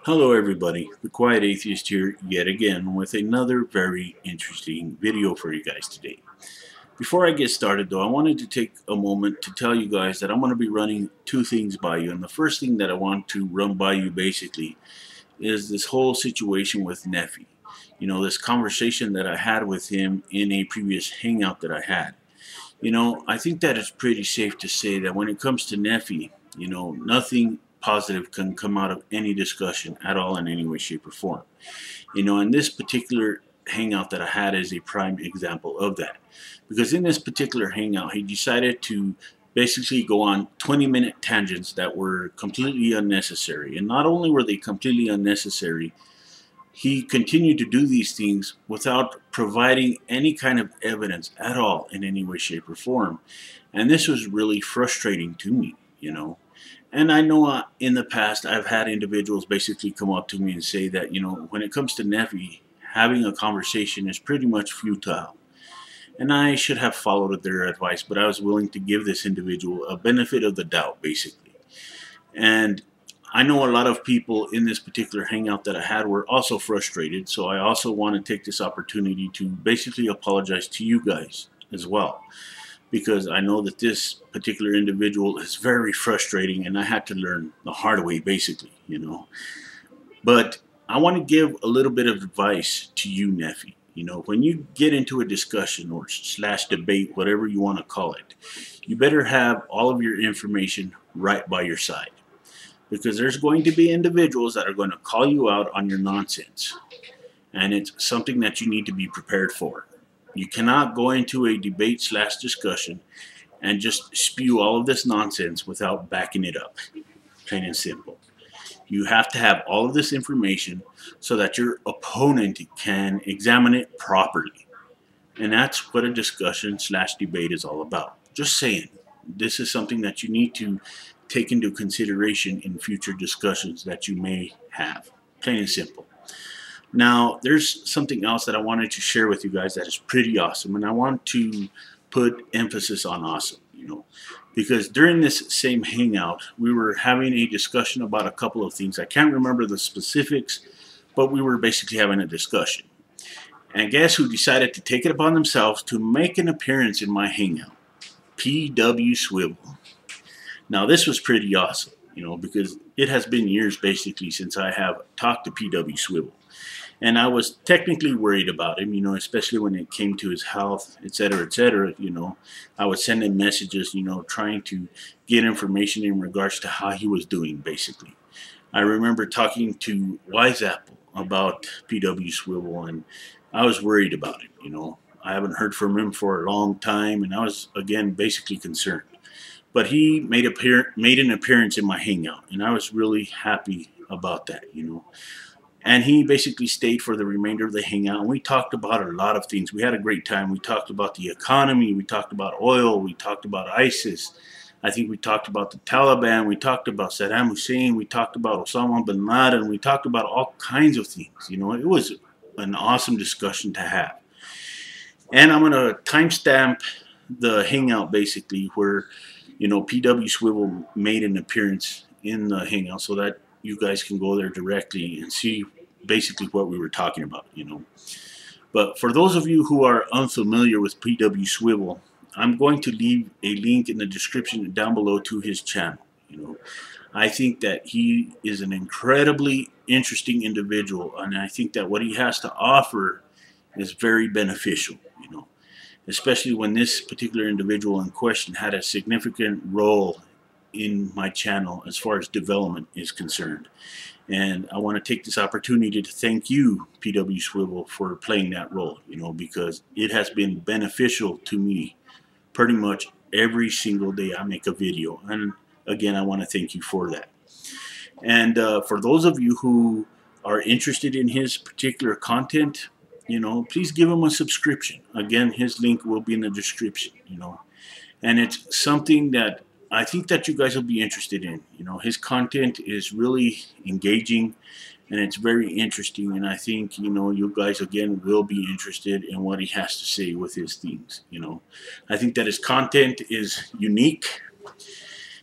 Hello everybody, the Quiet Atheist here yet again with another very interesting video for you guys today. Before I get started though, I wanted to take a moment to tell you guys that I'm going to be running two things by you. And the first thing that I want to run by you basically is this whole situation with Neffy. This conversation that I had with him in a previous hangout that I had. I think that it's pretty safe to say that when it comes to Neffy, nothing positive can come out of any discussion at all in any way, shape, or form. And this particular hangout that I had is a prime example of that. Because in this particular hangout, he decided to basically go on 20-minute tangents that were completely unnecessary. And not only were they completely unnecessary, he continued to do these things without providing any kind of evidence at all in any way, shape, or form. And this was really frustrating to me. And I know in the past I've had individuals basically come up to me and say that, when it comes to Nevi, having a conversation is pretty much futile. And I should have followed their advice, but I was willing to give this individual a benefit of the doubt, basically. And I know a lot of people in this particular hangout that I had were also frustrated, so I also want to take this opportunity to basically apologize to you guys as well, because I know that this particular individual is very frustrating and I had to learn the hard way, basically. But I want to give a little bit of advice to you, Neffy. When you get into a discussion or slash debate, whatever you want to call it, you better have all of your information right by your side, because there's going to be individuals that are going to call you out on your nonsense. And it's something that you need to be prepared for. You cannot go into a debate slash discussion and just spew all of this nonsense without backing it up. Plain and simple. You have to have all of this information so that your opponent can examine it properly. And that's what a discussion slash debate is all about. Just saying. This is something that you need to take into consideration in future discussions that you may have. Plain and simple. Now, there's something else that I wanted to share with you guys that is pretty awesome, and I want to put emphasis on awesome, because during this same hangout, we were having a discussion about a couple of things. I can't remember the specifics, but we were basically having a discussion. And guess who decided to take it upon themselves to make an appearance in my hangout? PW Swivel. Now, this was pretty awesome, because it has been years basically since I have talked to PW Swivel. And I was technically worried about him, especially when it came to his health, etc., etc. I would send him messages, trying to get information in regards to how he was doing, basically. I remember talking to Wise Apple about PW Swivel, and I was worried about him. I haven't heard from him for a long time, and I was, again, basically concerned. But he made an appearance in my hangout, and I was really happy about that. And he basically stayed for the remainder of the hangout, and we talked about a lot of things. We had a great time. We talked about the economy. We talked about oil. We talked about ISIS. I think we talked about the Taliban. We talked about Saddam Hussein. We talked about Osama bin Laden. We talked about all kinds of things. It was an awesome discussion to have. And I'm going to timestamp the hangout basically where, PW Swivel made an appearance in the hangout so that you guys can go there directly and see basically what we were talking about. But for those of you who are unfamiliar with PW Swivel, I'm going to leave a link in the description down below to his channel. I think that he is an incredibly interesting individual, and I think that what he has to offer is very beneficial, especially when this particular individual in question had a significant role in my channel as far as development is concerned. And I want to take this opportunity to thank you, PW Swivel, for playing that role, because it has been beneficial to me pretty much every single day I make a video. And again, I want to thank you for that. And for those of you who are interested in his particular content, please give him a subscription. Again, his link will be in the description. And it's something that I think that you guys will be interested in. His content is really engaging and it's very interesting. And I think, you guys, again, will be interested in what he has to say with his things. I think that his content is unique,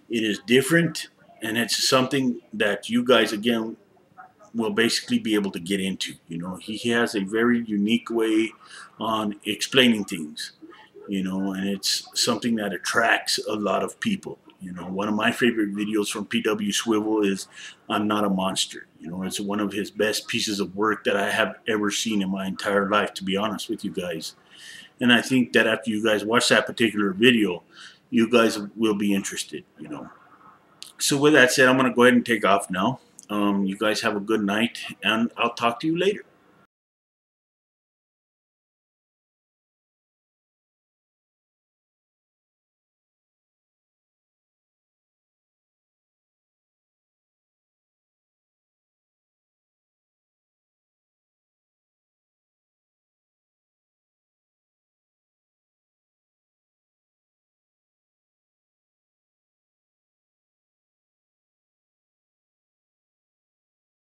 it is different, and it's something that you guys, again, will basically be able to get into. You know, he has a very unique way on explaining things, you know, and it's something that attracts a lot of people. You know, one of my favorite videos from PW Swivel is "I'm Not a Monster." You know, it's one of his best pieces of work that I have ever seen in my entire life, to be honest with you guys. And I think that after you guys watch that particular video, you guys will be interested, you know. So with that said, I'm going to go ahead and take off now. You guys have a good night, and I'll talk to you later.